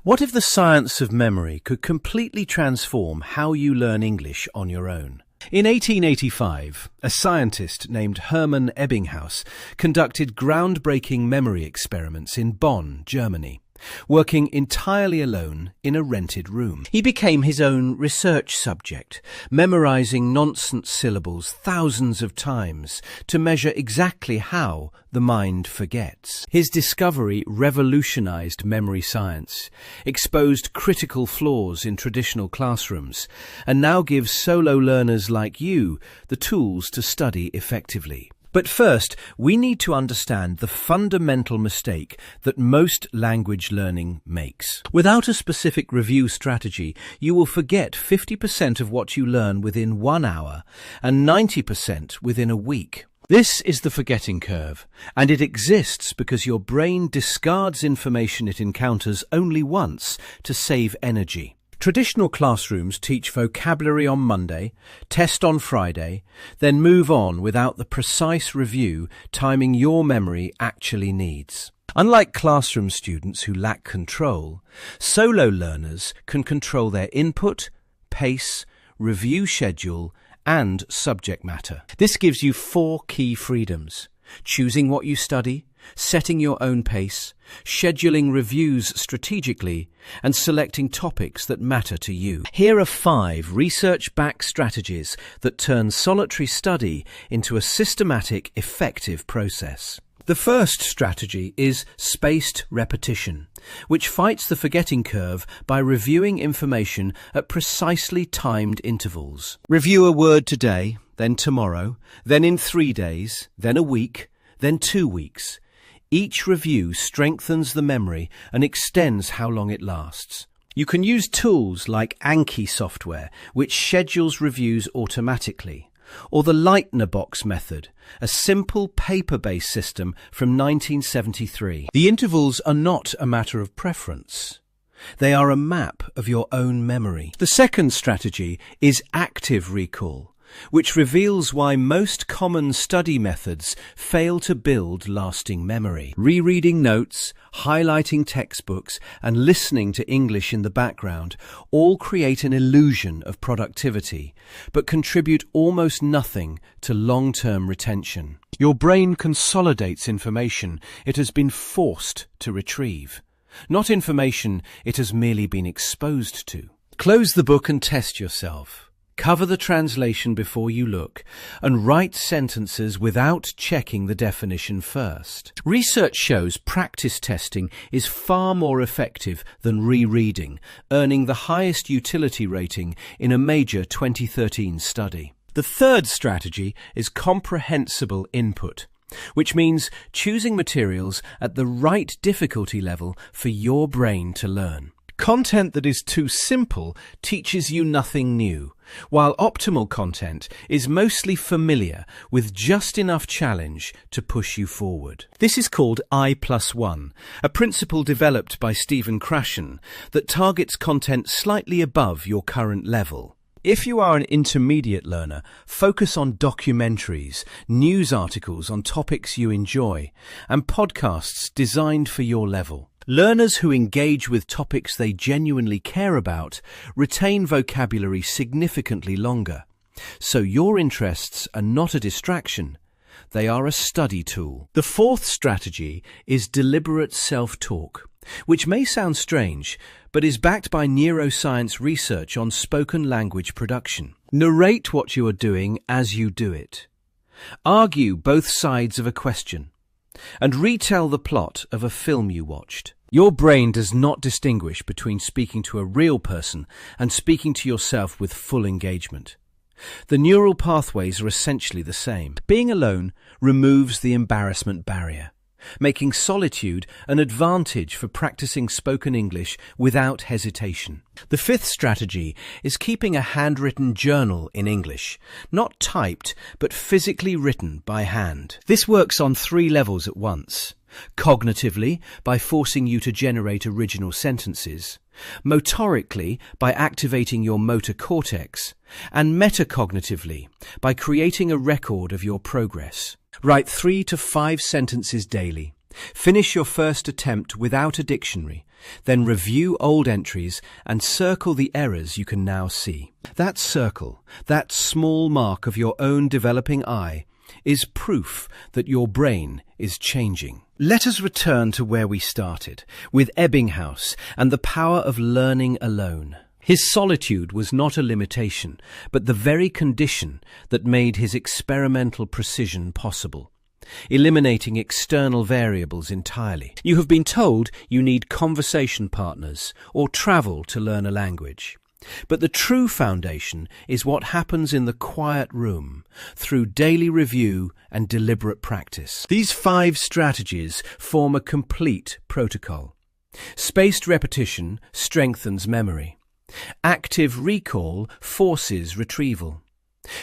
What if the science of memory could completely transform how you learn English on your own? In 1885, a scientist named Hermann Ebbinghaus conducted groundbreaking memory experiments in Bonn, Germany, working entirely alone in a rented room. He became his own research subject, memorizing nonsense syllables thousands of times to measure exactly how the mind forgets. His discovery revolutionized memory science, exposed critical flaws in traditional classrooms, and now gives solo learners like you the tools to study effectively. But first, we need to understand the fundamental mistake that most language learning makes. Without a specific review strategy, you will forget 50% of what you learn within 1 hour and 90% within a week. This is the forgetting curve, and it exists because your brain discards information it encounters only once to save energy. Traditional classrooms teach vocabulary on Monday, test on Friday, then move on without the precise review timing your memory actually needs. Unlike classroom students who lack control, solo learners can control their input, pace, review schedule, and subject matter. This gives you 4 key freedoms: choosing what you study, setting your own pace, scheduling reviews strategically, and selecting topics that matter to you. Here are 5 research-backed strategies that turn solitary study into a systematic, effective process. The first strategy is spaced repetition, which fights the forgetting curve by reviewing information at precisely timed intervals. Review a word today, then tomorrow, then in 3 days, then a week, then 2 weeks. Each review strengthens the memory and extends how long it lasts. You can use tools like Anki software, which schedules reviews automatically, or the Leitner box method, a simple paper-based system from 1973. The intervals are not a matter of preference. They are a map of your own memory. The second strategy is active recall, which reveals why most common study methods fail to build lasting memory. Rereading notes, highlighting textbooks, and listening to English in the background all create an illusion of productivity, but contribute almost nothing to long-term retention. Your brain consolidates information it has been forced to retrieve, not information it has merely been exposed to. Close the book and test yourself. Cover the translation before you look, and write sentences without checking the definition first. Research shows practice testing is far more effective than rereading, earning the highest utility rating in a major 2013 study. The third strategy is comprehensible input, which means choosing materials at the right difficulty level for your brain to learn. Content that is too simple teaches you nothing new, while optimal content is mostly familiar with just enough challenge to push you forward. This is called I+1, a principle developed by Stephen Krashen that targets content slightly above your current level. If you are an intermediate learner, focus on documentaries, news articles on topics you enjoy, and podcasts designed for your level. Learners who engage with topics they genuinely care about retain vocabulary significantly longer. So your interests are not a distraction, they are a study tool. The fourth strategy is deliberate self-talk, which may sound strange, but is backed by neuroscience research on spoken language production. Narrate what you are doing as you do it. Argue both sides of a question, and retell the plot of a film you watched. Your brain does not distinguish between speaking to a real person and speaking to yourself with full engagement. The neural pathways are essentially the same. Being alone removes the embarrassment barrier, making solitude an advantage for practicing spoken English without hesitation. The fifth strategy is keeping a handwritten journal in English, not typed, but physically written by hand. This works on 3 levels at once. Cognitively, by forcing you to generate original sentences, motorically, by activating your motor cortex, and metacognitively, by creating a record of your progress. Write 3 to 5 sentences daily. Finish your first attempt without a dictionary, Then review old entries and circle the errors you can now see. That circle, that small mark of your own developing eye, is proof that your brain is changing. Let us return to where we started, with Ebbinghaus and the power of learning alone. His solitude was not a limitation, but the very condition that made his experimental precision possible, eliminating external variables entirely. You have been told you need conversation partners or travel to learn a language. But the true foundation is what happens in the quiet room, through daily review and deliberate practice. These 5 strategies form a complete protocol. Spaced repetition strengthens memory. Active recall forces retrieval.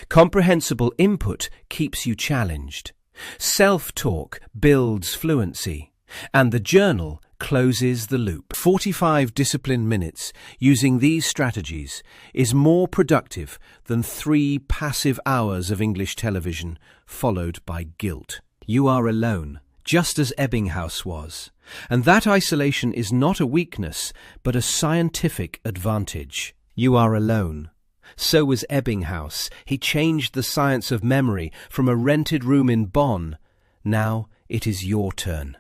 Comprehensible input keeps you challenged. Self-talk builds fluency. And the journal closes the loop. 45 disciplined minutes using these strategies is more productive than 3 passive hours of English television followed by guilt. You are alone, just as Ebbinghaus was. And that isolation is not a weakness, but a scientific advantage. You are alone. So was Ebbinghaus. He changed the science of memory from a rented room in Bonn. Now it is your turn.